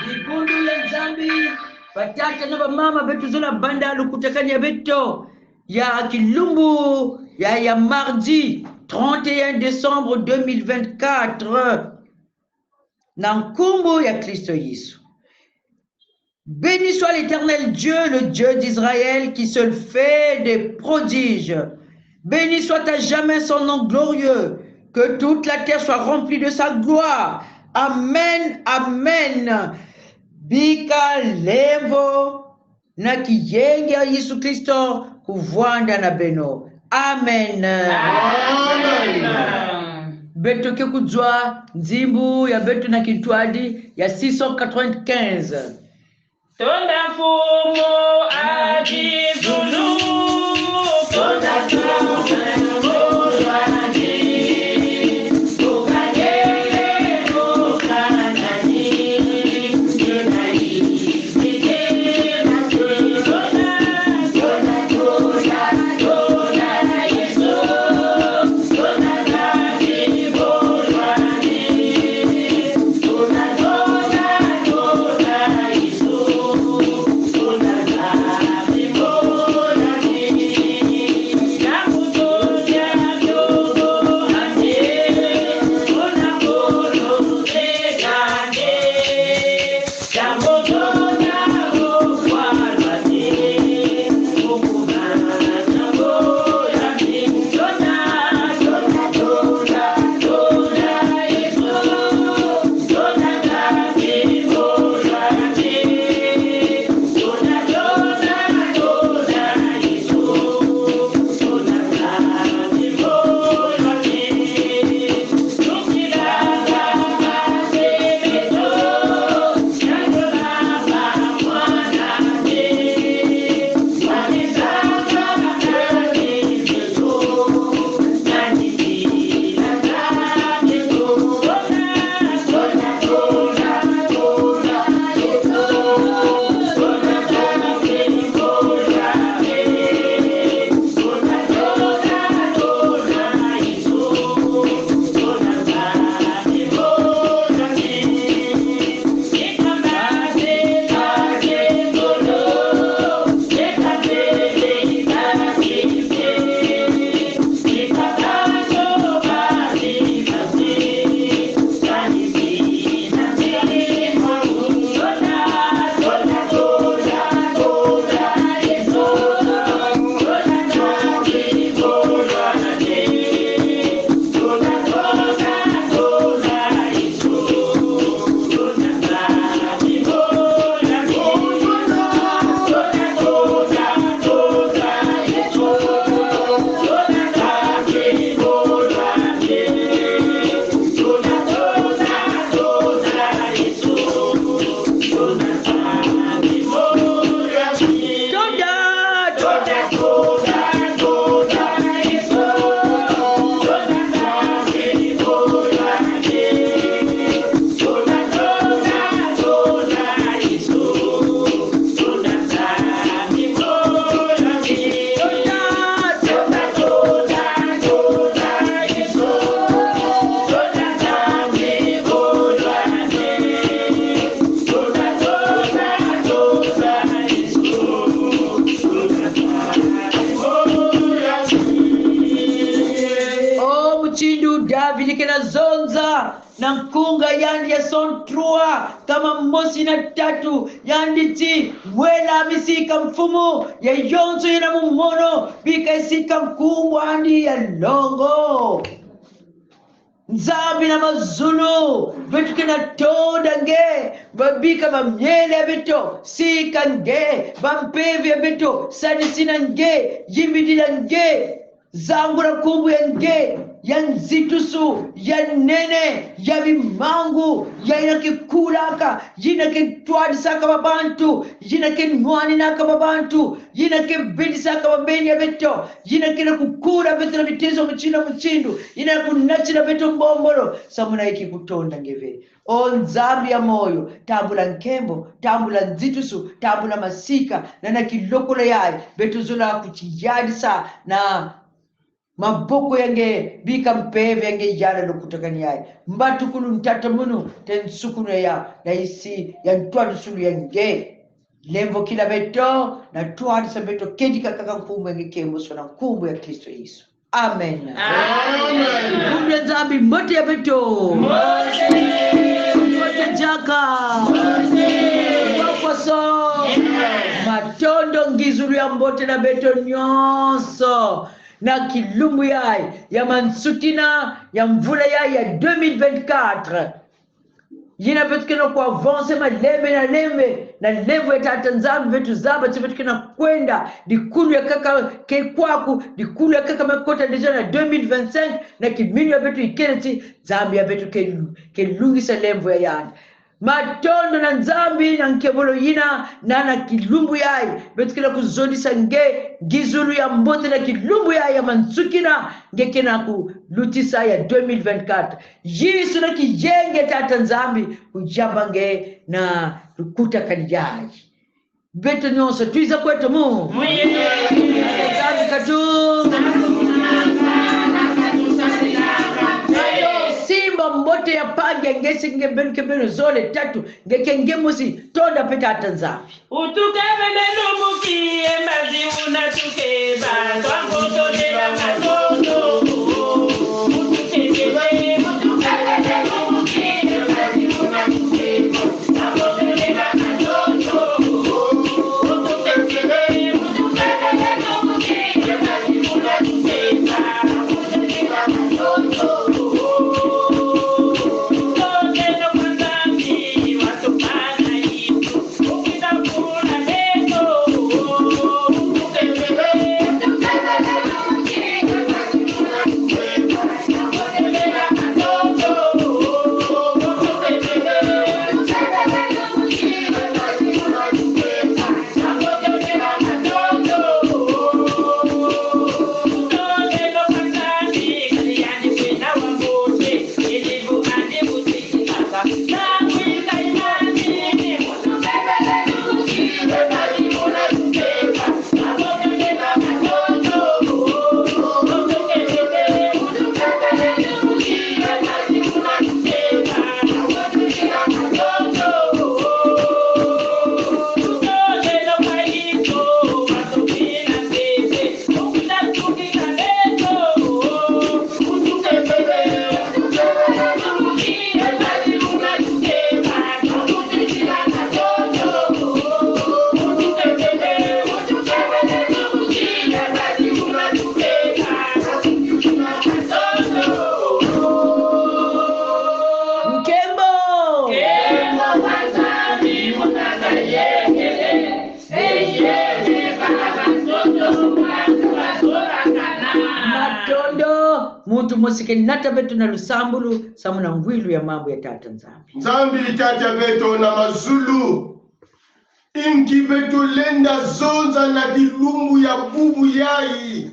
Bikundu ya Zambi, patata na mama betu zona banda lukutakanya beto ya Kilumbu ya mardi 31 décembre 2024 na nkumbu ya Kristo Yesu. Béni soit l'Éternel Dieu, le Dieu d'Israël, qui seul fait des prodiges. Béni soit à jamais son nom glorieux, que toute la terre soit remplie de sa gloire. Amen, amen. Bika lembo na kiyenge ya Yesu Kristo kuvwanda na beno. Amen. Amen. Beto ke kujwa nzimbu ya beto na kitwadi ya 695. Tonda mfumo akizulu, tonda na mkunga yandi ya son 3 kama mosi na tatu yandi ti mwela misika mfumu ya yonzo yana mumono bika isika mkumbwa andi ya longo Nzambi na mazulu vitu kina toda nge babika mamnyele bito sika nge bampevi bito sadisina nge yimbidila nge zangura kumbu ya nge ya nzitusu ya nene ya bimangu ya inakikulaka yinakitwadisaka babantu yinakinwaninaka babantu yinakibidisaka bambeni ya beto yinakina kukura beto na bitezo muchindu yinakunachina beto mbombolo samuna iki kutonda ngeve o Nzambi ya moyo tambula nkembo tambula nzitusu tambula masika na nakilokolo yae beto zula kuchiyadisa na maboko yange bika mpeve yange jana lokutakani yai mbatu kulu ntata munu ten sukunu ya na isi ya ntwadu sulu yange lembo kila beto na tuwadi sa beto kedi kakaka mkumbu yange kembo so na mkumbu ya Kristo Yesu. Amen. Amen. Kumbe zambi mbote ya beto mbote jaka mbote so matondo ngizuru ya mbote na beto nyonso na kilumbu yai ya mansukina ya mvula yai ya 2024 yina petukena kwa avance malembe na lembe na levo ya tata nzambi vetu zamba chipetukena kwenda dikulu ya kaka kekwaku dikulu ya kaka makota deja na 2025 na kiminu ya vetu ikeneti zambi ya vetu kelungisa lemvo ya yana matondo na nzambi na nkebolo yina na kilumbu yai betukena kuzondisa gizulu ya mbote na kilumbu yai ya mansukina ngekena kulutisa ya 2024 Yesu na kijenge tata nzambi ujamba na lukuta kanijai beto nyonso tuiza kwetu mu nzambi katu simba mbote ya pange ngesi ngebenu zole tatu ngeke musi tonda peta hata nzambi utukebele lumuki embazi unatukeba twangotondela matondo utukebele lumuki embazi unatukeba twangotondela matondo utukebele lumuki embazi unatukeba twangotondela matondo Muntu musike nata betu na lusambulu samu na ngwilu ya mambo ya tata nzambi. Nzambi tata betu na mazulu. Inki betu lenda zonza na kilumbu ya bubu yai.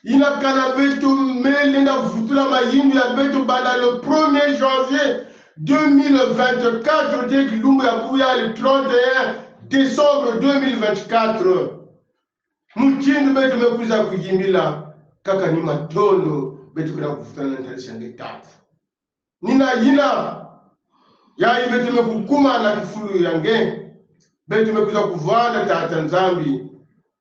Inakana betu mele na vutula mayindu ya betu bada le 1er janvier 2024 de kilumbu ya bubu yai le 31 décembre 2024. Muchindu betu mekuza kujimbila kaka ni matono. Betu kuna kufutana na ntalisi yange tatu. Nina yina ya betu mekukuma na kifulu yange. Betu mekuza kuvana tata nzambi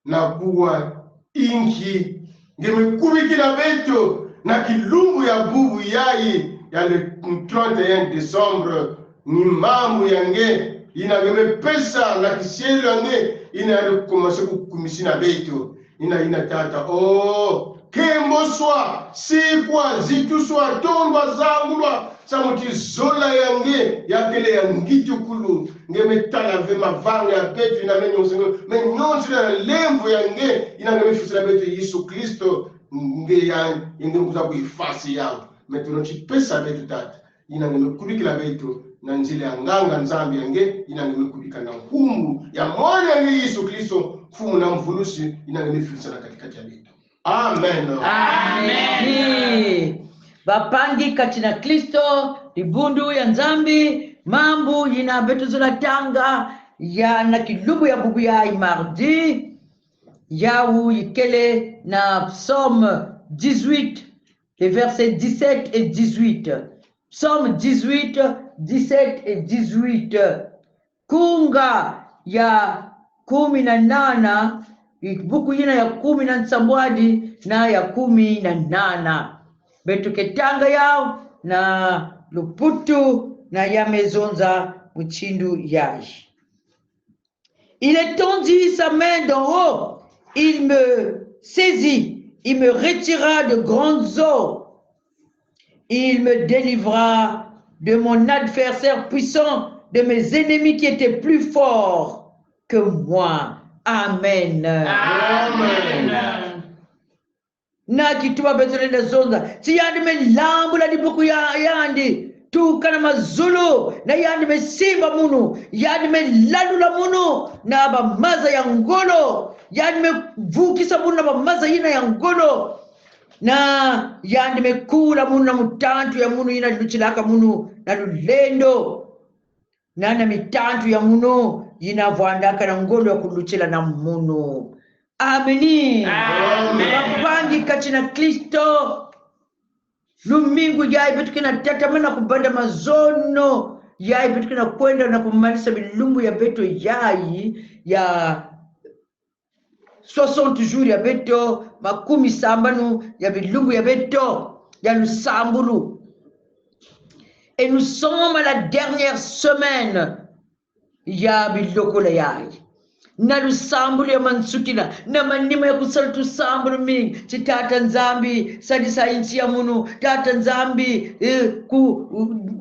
na kuwa inki. Ngemekubikila betu na kilumbu ya bubu yai ya le 31 décembre. Ni mamu yange ina ngemepesa na kisielu yange ina kukomase kukumisina betu. Ina tata oh kembo swa sikwa zitu swa tondwa zangulwa samuti zola yange yakele ya ngitukulu ngemetala ve mavanga ya betu ina menyonsi na lemvo yange ina ngemefisila betu Yesu Kristo nge mkuza kuifasi yangu metuno chipesa betu tata ina ngemekubikila betu na njile ya nganga nzambi yange ina ngemekubika na humu ya mwana yange Yesu Kristo fumu na mvulusi ina ngemefisila katikati ya betu. Amen. Amen. Bapangi katina Kristo ibundu ya nzambi mambu yina betu zula tanga ya na kilubu ya bubu ya mardi yawu ikele na psalm 18, les versets 17 et 18. Psaume 18, 17 et 18. Kunga ya 18, buku yina ya 17 na ya 18. Betuketanga yao na luputu na yamezonza mchindu yaji. Il étendit sa main d'en haut, il me saisit, il me retira de grandes eaux. Il me délivra de mon adversaire puissant, de mes ennemis qui étaient plus forts que moi. Amen. Amen. Na kituba betole na zonza. Si yandi me lambu la dibuku ya yandi. Tu kana mazulu. Na yandi me simba munu. Yandi me lalula munu. Na ba maza ya ngolo. Yandi me vukisa munu na ba maza yina ya ngolo. Na yandi me kula munu na mutantu ya munu yina luchilaka munu. Na lulendo. Na mitantu ya munu. Yina vuandaka na ngolo ya kuluchila na munu. Ameni. Mapangi kachina Kristo. Lumingu yai betu kina tatamana kubanda mazono. Yai betu kina kwenda na kumalisa milumbu ya beto yai. Ya 60 jours ya beto. Makumi sambanu ya milumbu ya beto. Ya lusambulu. Et nous sommes à la dernière semaine. Ya biloko la yai. Na lusambulu ya mansukila na manima ya kusaltu sambulu mingi chitata nzambi sadisa inchi ya munu tata nzambi ku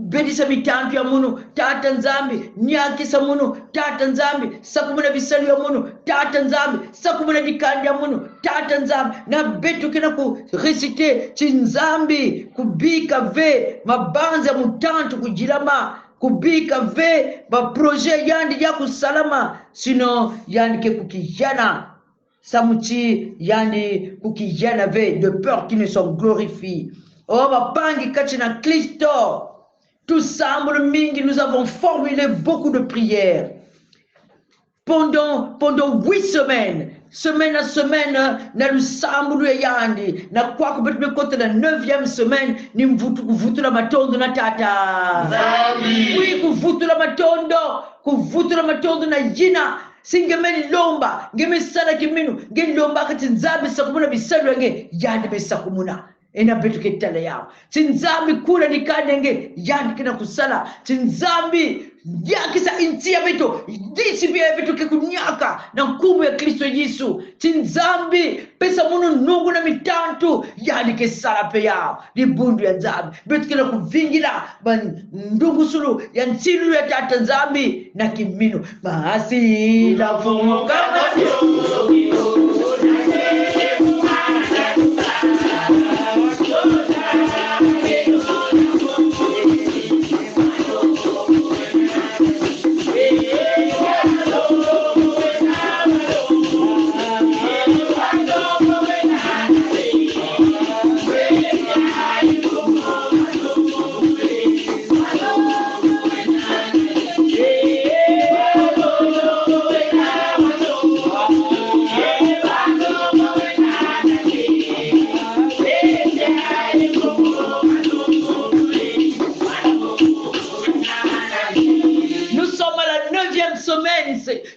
bedisa mitantu ya munu tata nzambi nyakisa munu tata nzambi sakumuna bisalu ya munu tata nzambi sakumuna dikandi ya munu tata nzambi na betu kina ku recite chinzambi kubika ve mabanza mutantu kujilama kubika ve ba projet yandi ya kusalama sino yandi ke kukijana samuchi yandi kukijana ve de peur qui ne sont glorifiés. Oh ba pangi kachina Kristo tout semble mingi. Nous avons formulé beaucoup de prières pendant 8 semaines. Semaine à semaine, na lusambulu yandi na kwa kubetume kote na 9e semaine ni kuvutula matondo na tata Zambi. Oui, kuvutula matondo na jina singemeni lomba ngeme sala kiminu ngeni lomba kati nzambi sakumuna bisalu yange yandi besakumuna ena betu ketala yao tinzambi kula nikadenge yandi kina kusala tinzambi yakisa intia beto disi bia beto ke kunyaka na nkumu ya Kristo Yesu tinzambi pesa munu nungu na mitantu yandi ke sala pe yao libundu ya nzambi betu kina kuvingila ndungu sulu ya ntilu ya tata nzambi na kiminu maasi la fumu kama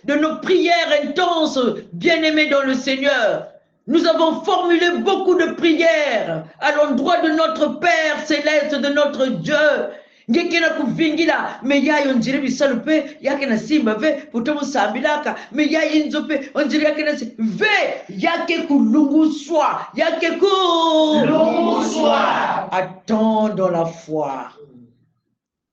de nos prières intenses, bien-aimés dans le Seigneur. Nous avons formulé beaucoup de prières à l'endroit de notre Père céleste, de notre Dieu. Ngekena kuvingila me yayo njire bisalupe yake na simba ve putomo sambilaka me yayi nzope onjire yake na ve yake kulunguswa yake kulunguswa. Attendons la foi.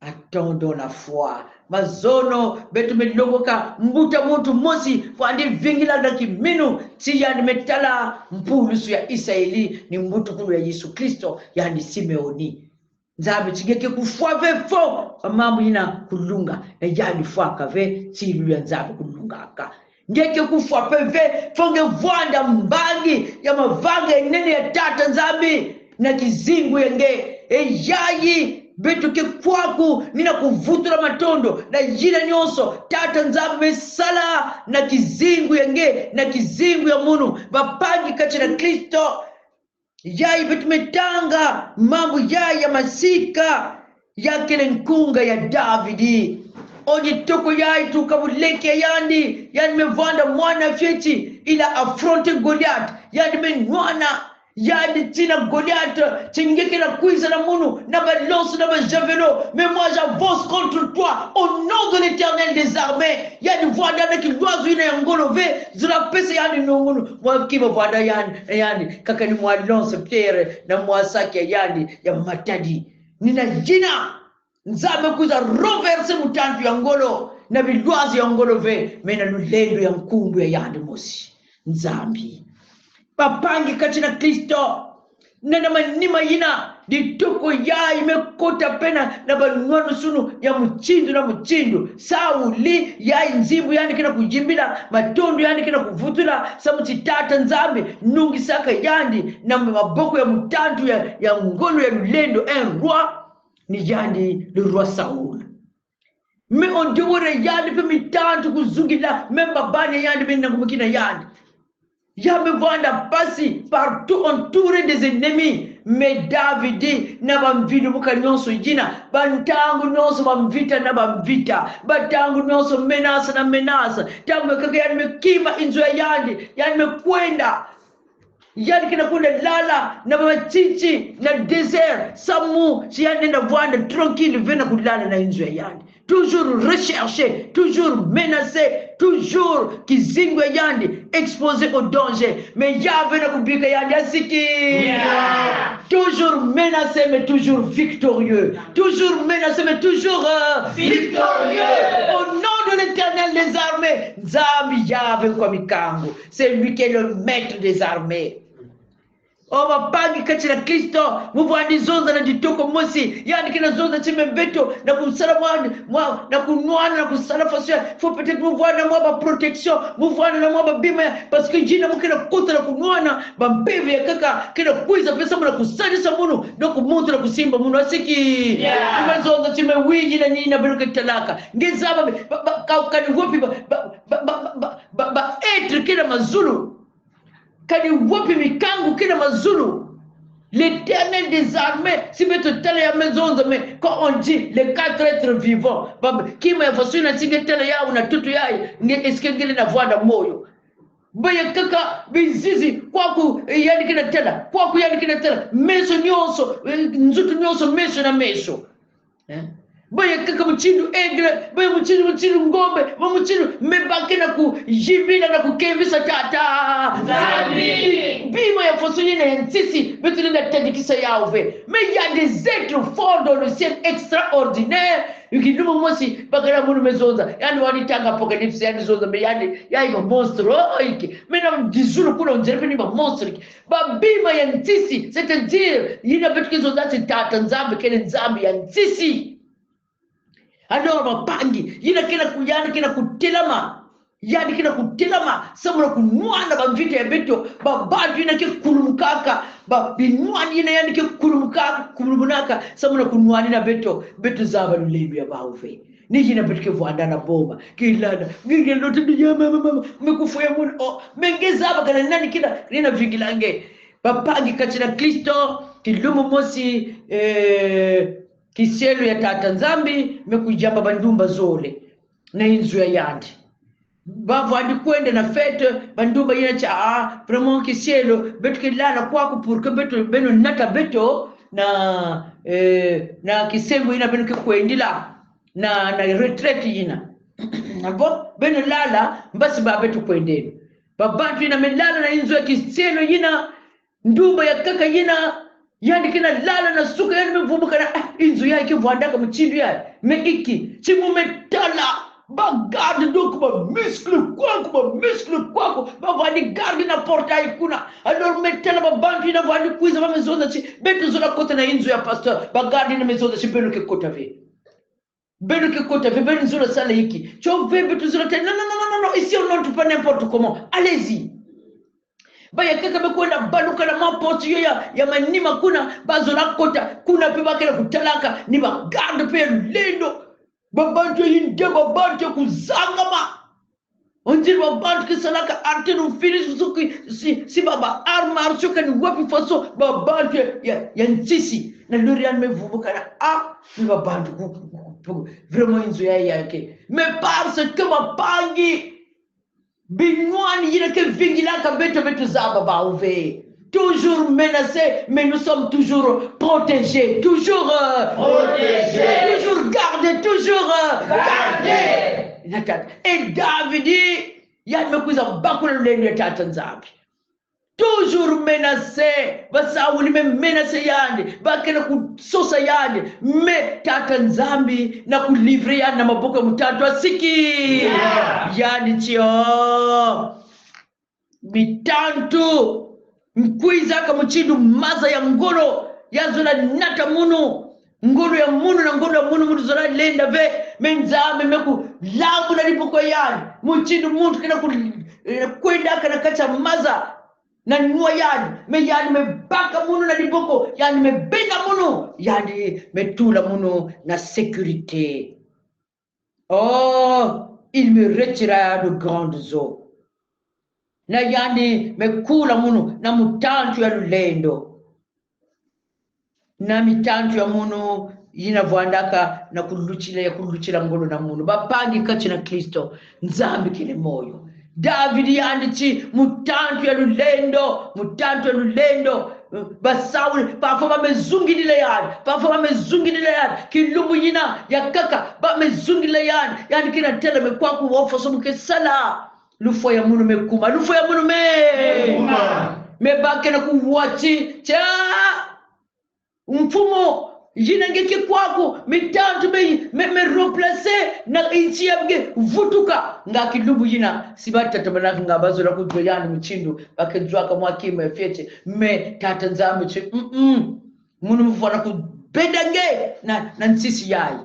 Attendons la foi. Mazono betu melogoka mbuta muntu mosi fandi vingila na kiminu si yani metala mpulusu ya Israeli ni mbutu kulu ya Yesu Kristo yani Simeoni. Nzabe chigeke kufwa ve fo mambo ina kulunga na yani fwa kave chilu ya nzabe kulunga aka. Ngeke kufwa peve fonge vwanda mbangi ya mavanga nene ya tata nzabe na kizingu yenge yayi betu ke kwaku nina kuvutula matondo na jina nyonso tata nzambe sala na kizingu yenge na kizingu ya munu bapangi kachina Kristo yai betumetanga mambo ya masika ya kile nkunga ya Davidi onye toko yai tukabuleke yani mevanda mwana fyechi ila affronte Goliath yani menwana yani tina Goliath chingeke na kuiza na munu na balance na bajavelo mais moi j'avance contre toi au nom de l'Éternel des armées yani voanda avec l'oiseau ina yangolove zula pesa yani nungunu mwa kima voanda yani kaka ni mwa lance pierre na mwa sake yani ya matadi nina jina nzame kuza roverse mutantu ya ngolo na bilwazi ya ngolo ve mena lulendo ya nkundu ya yandi mosi nzambi papangi katina Kristo na manima yina dituko ya imekota pena na balunwano sunu ya mchindu Sauli ya nzibu yani kina kujimbila matondo yani kina kuvutula samuti tata nzambi nungi saka yandi na maboko ya mutantu ya ngolo ya lulendo un roi ni yandi le roi Saul me on dewore yandi pe mitantu kuzungila memba bani yandi bena kumukina yandi ya me vanda pasi partout entouré des ennemis mais Davidi na bamvidu muka nyonso jina bantangu nyonso bamvita na bamvita batangu nyonso menasa na menasa tangu kaka yani mekima inzo yandi yani mekwenda yani kina kunda lala na machichi na désert samu si yani na vanda tranquille vena kulala na inzo yandi toujours recherché, toujours menacé, toujours kizingwe yandi, exposé au danger. Mais Yahvé na kubika yandi asiki. Toujours menacé mais toujours victorieux. Toujours menacé mais toujours victorieux. Au nom de l'Éternel des armées, Nzambi Yahvé kwa mikango. C'est lui qui est le maître des armées. Mapangi katika Kristo muvandi zonza na ditoko mosi yani kina zonza chimembeto na kumsala mwa na kunwana na kusala fasio faut peut-être muvanda mwa ba protection muvanda na mwa ba bima parce que jina mukina kuta na kunwana ba mpevu ya kaka kina kuiza pesa muna kusadisa munu donc muntu na kusimba munu asiki kima zonza chimewiji na nyina beruka talaka ngezaba kani wopi ba etre kina mazulu kani wopi mikangu kina mazulu l'Éternel des armées si veut tele ya maison mais quand on dit les 4 êtres vivants qui m'a fait une tinga tele ya una tutu ya est-ce que ngeli na voix da moyo baya kaka bizizi kwaku yani kina tela kwaku yani kina tela meso nyonso nzutu nyonso meso na meso baya kaka mchindu egre baya mchindu ngombe mchindu mebaki na kujibila na kukevisa tata Zami bima ya fosuni na ntisi betu na tadikisa yauve mais il y a des êtres forts dans le ciel extraordinaires ukidumu mosi bakara munu mezonza yani wanitanga apocalypse yani zonza me yani yaiko monstre oiki mena dizulu kuna njerepe ni ba monstre ba bima ya ntisi c'est-à-dire yina betu kizonza tata nzambe kene nzambe ya ntisi alors mapangi yina kina kutelama yani kina kutelama samura kunwana bamvita ya beto babatu yina ke kulumukaka binwani yina yani ke kulumukaka samura kunwani na beto zaba lulebi ya baufe ni yina beto ke vuanda na bomba kilana ngige lote ya mama mekufu ya munu mengezaba kana nani kina nina vigilange bapangi katika Kristo kilumu mosi kisielu ya tata nzambi mekujamba bandumba zole na inzu ya yandi bavu adi kwende na fete bandumba yina cha vraiment kisielu betu kilala kwaku pour que betu beno nata beto na kiselu yina beno kikwendila na retraite yina nabo beno lala mbasi ba betu kwendeni babatu yina melala na inzu ya kisielu yina ndumba ya kaka yina yani kina lala na suka yani mevumbuka na inzu yake vuandaka mchindu yake me iki chimumetala bagard donc ba muscle kwako ba vandi garde na portail kuna alors metala ba bantu na vandi kuiza ba mezonda chi betu zona kota na inzu ya pasteur ba garde na mezonda chi beno ke kota ve beno zona sala iki cho ve betu zona te non ici on n'entre pas n'importe comment allez-y baya kaka bekwenda baluka na mapotu ya manima kuna bazola kota kuna pe bakela kutalaka ni ba garde pe lendo babantu yinde babantu kuzangama On dit babantu que cela ka arte no finish si baba armar choka ni wapi faso babantu ya ntisi na lorian me vubuka na ni babantu vraiment inzo yake mais parce que bapangi binwani yina ke vingila ka beto zaba ba ouve toujours menacés, mais nous sommes toujours protégés, toujours protégés, toujours gardés, toujours gardés. Et David, il y a toujours menacé, basauli même menacé yandi, bakena kusosa yandi, mais tatanzambi na kulivre yandi na maboka mutatu asiki. Yandi tio mitantu mkwiza kamuchidu maza ya ngolo ya zola nata munu ngolo ya munu na ngolo ya munu zola lenda ve menzame meku labu na lipo yani muchidu munu kena kwenda kana kacha maza na nua yani mebaka munu na liboko yani mebenda munu yani metula munu na sécurité. Oh, il me retira de grandes eaux. Na yani mekula munu na mutantu ya lulendo na mitantu ya munu yinavwandaka na kuluchila ngolo na munu bapangi kachi na Kristo nzambi kile moyo. David yandichi mutantu ya lulendo basauli parfois bamezungilile yani kilumbu yina ya kaka bamezungilile yani kina tele mekwaku wofoso mukesala lufo ya munu mekuma lufo ya munu me bakena kuwachi cha mfumo jina ngeke kwako mitantu me replacer na inchi yabge vutuka nga kilubu jina sibata tabanaka ngabazo la kujoyana mchindu bakejwa kama akima fiete me tata nzambe che munu mfana kubedange na nsisi yayi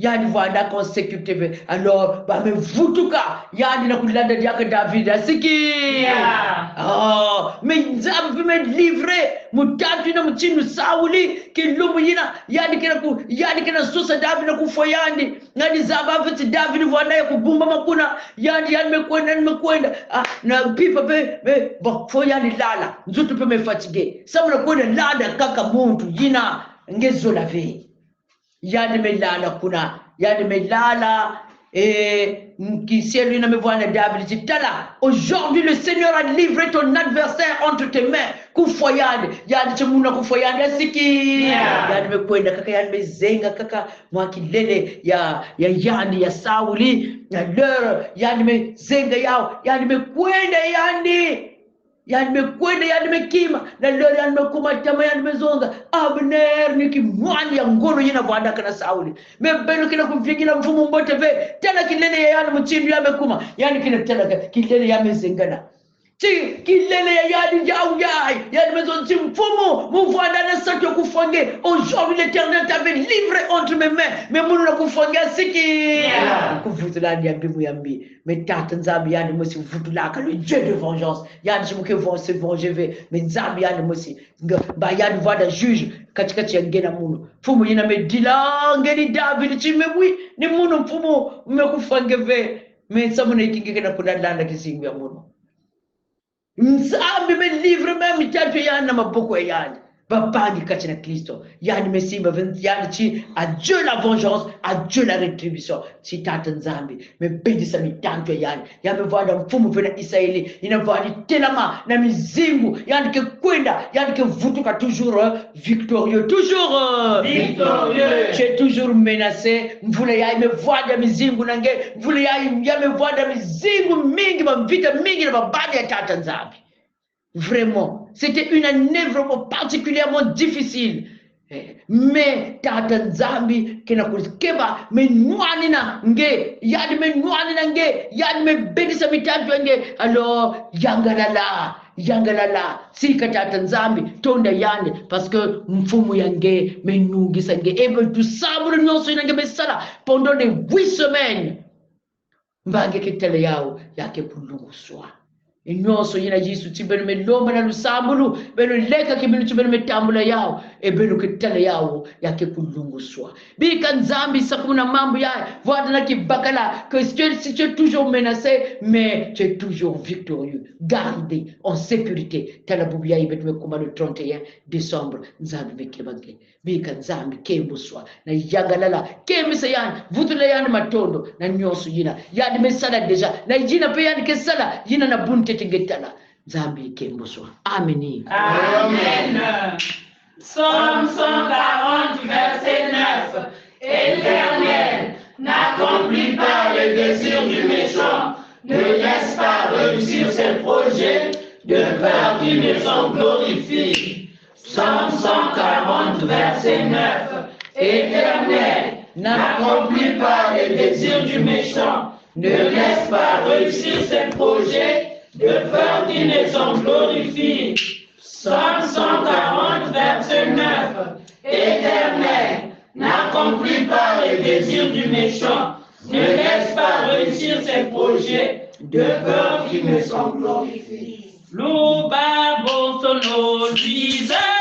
yani vanda en sécurité alors me vutuka yani na kulanda diaka David asiki mais nzambe me livrer mutatu na mchinu Sauli kilumu yina yani kina sosa David na kufo yani ngani zaba viti David vanda ya kubumba makuna yani mekwenda na pipa be fo yani lala nzutu pe me fatigué sabu na kwenda lada kaka muntu yina ngezo la vie yani melala mkisielu ina mevwana David jitala aujourd'hui le Seigneur a livré ton adversaire entre tes mains kufwa yani chemuna kufwa yani asiki yani mekwenda kaka yani mezenga kaka mwakilele ya Sauli na lero yani mezenga yao yani mekwenda yani mekima na leo yani mekuma tama yani mezonga Abner nikimwani ya ngoro yina vanda kana Sauli mebeno kina kumfikira mfumo mbote ve tena kilele yani mchindu ya mekuma yani kina tena kilele ya mezengana kilele ya yani mezonzi mfumo mvanda na sakyo kufonge aujourd'hui l'Éternel t'avait livré entre mes mains mais munu na kufonge siki kuvutulani ya bibu ya mbi metata nzambi yani mosi vutulaka le Dieu de vengeance yani chimuke vont se venger ve mais nzambi yani mosi ba yani vada juge katikati ya ngena munu mfumo yina medila ngeni David chimebwi ni munu mfumo mmekufange ve mais samuna ikingike na kunalanda kisingu ya munu nzambi me livre même mitatu yani na maboko yani bapangi kati na Kristo yani mesimba yani chi à Dieu la vengeance à Dieu la rétribution si tata nzambi mependisa mitantu yani yamevada mfumo vena Israeli inavadi telama na mizingu yani ke kwenda yani ke vutuka toujours victorieux j'ai toujours menacé mvula ya mevada mizingu nange mvula ya mevada mizingu mingi mvita mingi na babadi ya tata nzambi. Vraiment, c'était une année vraiment particulièrement difficile. Mais tata nzambi kena keba me nwani na nge yani me bedisa mitatu nge alors yangalala sika tata nzambi tonda yande parce que mfumu yange menungisa nge able to sabre nyonso nge besala pendant les 8 semaines mbange kitele yao yake kulunguswa Inyoso yina Yesu tibenu me lomba na lusambulu benu leka kibinu tibenu me tambula yao benu kitale yao yake kulunguswa bika nzambi sakumuna mambo ya voada na kibakala que si tu es toujours menacé mais tu es toujours victorieux gardé en sécurité talabubia ibet me kuma le 31 décembre nzambi me kebange bika nzambi kembuswa na yagalala kemisa yani vutula yani matondo na nyoso yina yadi mesala deja na yina pe yani kesala yina na bunte tingetala nzambi kembuswa amen. Psaume 140 verset 9. Éternel, n'accomplis pas les désirs du méchant, ne laisse pas réussir ses projets, de peur qu'ils ne sont glorifiés. Psaume 140 verset 9. Éternel, n'accomplis pas les désirs du méchant, ne laisse pas réussir ses projets, de peur qu'ils ne sont glorifiés. Psaume 140 verset 9. Éternel, n'accomplis pas les désirs du méchant, ne laisse pas réussir ses projets, de peur qu'ils ne sont glorifiés. Louba sono disait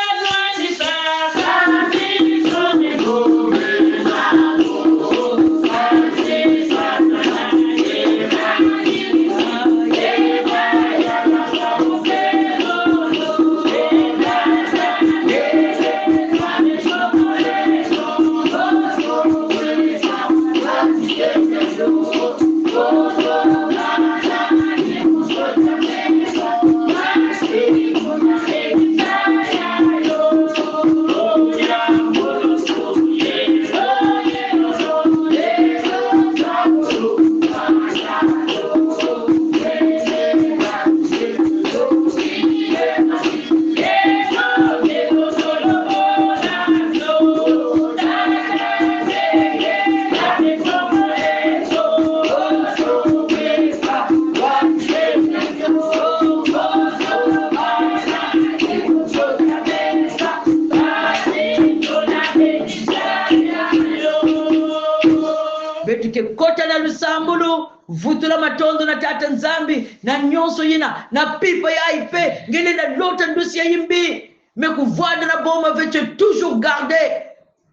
vutula matondo na tata nzambi na nyonso yina na pipa ya ipe ngene na lota ndosi ya yimbi mais kuvada na boma veche toujours garder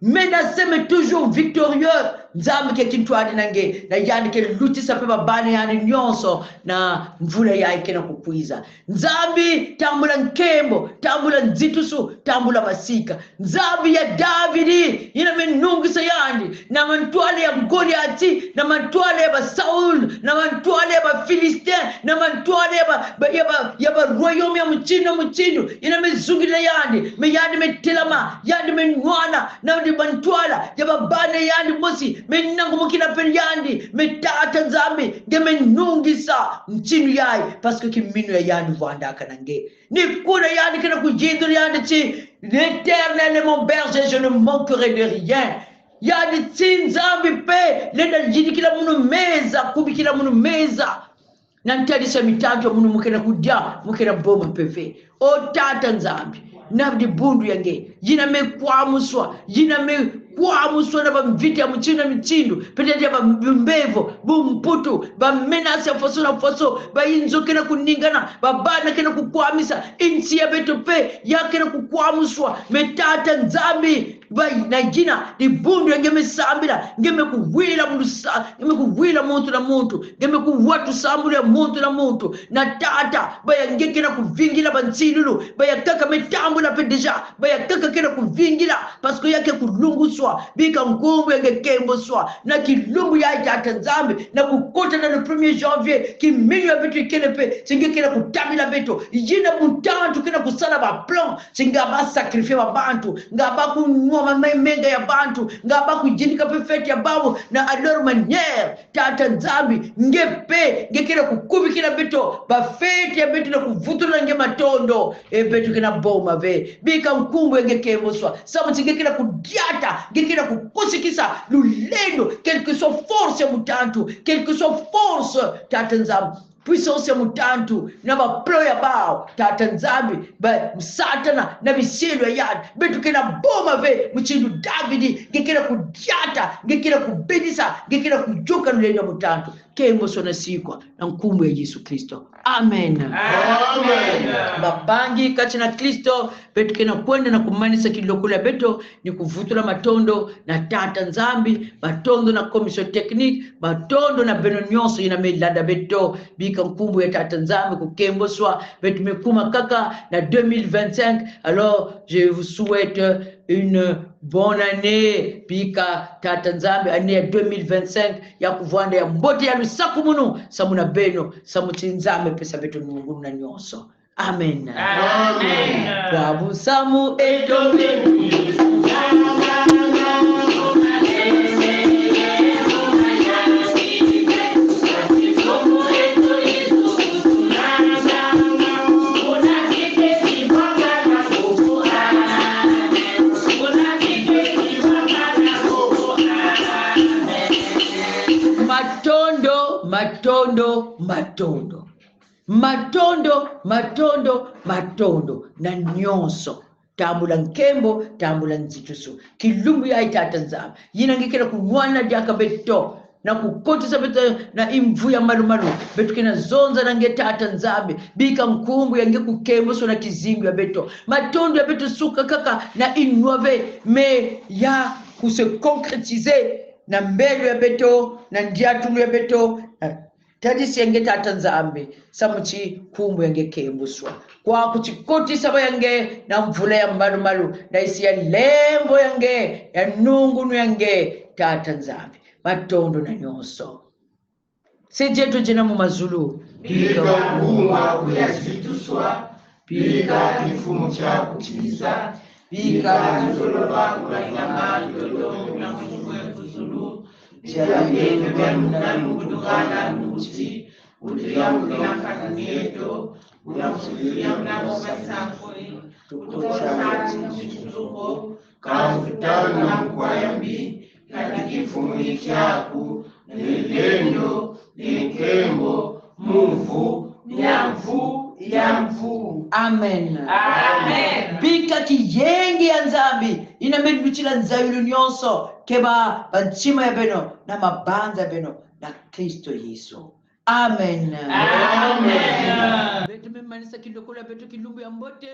menacé mais toujours victorieux nzambi ke kintwadi nange na yani ke lutisa pe babane yani nyonso na mvula yake na kupwiza nzambi tambula nkembo tambula nzitusu tambula masika nzambi ya Davidi ina menungisa yani na mantwale ya Goliati na mantwale ya Saul na mantwale ya Filistin na mantwale ya royaume ya mchino ina mezungira yani me yani metelama yani menwana na mantwala ya babane yani mosi menangu mukina penyandi metata nzambi ngemenungisa mchinu yai parce que kiminu ya yandi vanda kanange ni kuna yandi kana kujindo yandi chi l'Éternel est mon berger je ne manquerai de rien yandi chi nzambi pe lenda jidi kila munu meza kubi kila munu meza nantadisa mitanto munu mukena kudya mukena boma peve o tata nzambi nabdi bundu yange yina mekwamuswa yina kwamuswa na bamvita ya mchina michindu petete ya bambevo bumputu bamenasi ya foso na foso bayinzo kena kuningana babana kena kukwamisa insi ya beto pe ya kena kukwamuswa metata nzambi bai na jina di bundu ya ngeme sambila ngeme kuwila muntu na muntu ngeme kuwatu sambula muntu na muntu na tata baya ngekena kuvingila bansilulu baya kaka metambula pe deja baya kaka kena kuvingila pasko yake kulunguswa bika ngumbu yake kembo swa na kilumbu ya tata nzambi na kukota na le 1er janvier kimilio ya vitu ikene pe singe kena kutamila beto jina mutantu kena kusala ba plan singa ba sacrifice ba bantu ngaba kunwa mamenga ya bantu ngaba kujindika perfect ya babu na alors manière tata nzambi ngepe ngekena kukubikira beto ba fete ya beto na kuvutula nge matondo beto kena boma ve bika nkumbu yake kembo swa sabu singe kena kudiata ngekena kukusikisa lulendo quelque soit force ya mutantu quelque soit force tata nzambi puissance ya mutantu na baplo ya bao tata nzambi ba msatana na bisilo ya yad betu kena boma ve mchindu Davidi ngekena kudiata ngekena kubidisa ngekena kujuka lulendo mutantu kembo sona sikwa na nkumbu ya Yesu Kristo. Amen. Amen. Babangi kachina Kristo betu kena kwenda na kumanisa kilokula beto ni kuvutula matondo na tata nzambi, matondo na komisio teknik, matondo na beno nyonso ina melada beto bika nkumbu ya tata nzambi kukembo swa betu mekuma kaka na 2025. Alors je vous souhaite une bonne année bika tata nzambi année ya 2025 ya kuvanda ya mbote ya lusaku munu samuna beno samuti nzambe pesa beto mungu na nyonso. Amen. Amen. Kwa busamu etombe matondo na nyonso tambula nkembo tambula nzitusu kilumbu ya itata nzambe yina ngikira kuwana diaka beto na kukotisa beto na imvu ya malumalu beto kina zonza na ngetata nzambe bika nkumbu ya nge kukembo so na kizingu ya beto matondo ya beto suka kaka na inwave me ya kuse concretiser na mbelu ya beto na ndiatulu ya beto tadi siyange tata nzambe samuchi kumbu yange kembuswa kwa kuchikoti saba yange na mvula ya malu na isi ya lembo yange ya nungunu yange tata nzambe matondo na nyonso sejetu jina mu mazulu Bika kuunga kuyazituswa, bika kifumu cha kuchiza, bika nzoloba kulanyama dodomu na mfungwe kuzulu, jala yetu vya mkudugana mkuti, utuyangu na kakanieto, unafulia mnamo masakoi, kutosati mchituko, kamfutana na mkwayambi, katikifumu chaku, nilendo, nikembo, mumvu, nyamvu, yamvu. Amen. Amen. Bika kiyengi ya nzambi ina medbichila nzayulu nyonso keba banchima ya beno na mabanza ya beno na Kristo Yesu. Amen. Amen. Betu memanisa kilokula betu kilumbu ya mbote.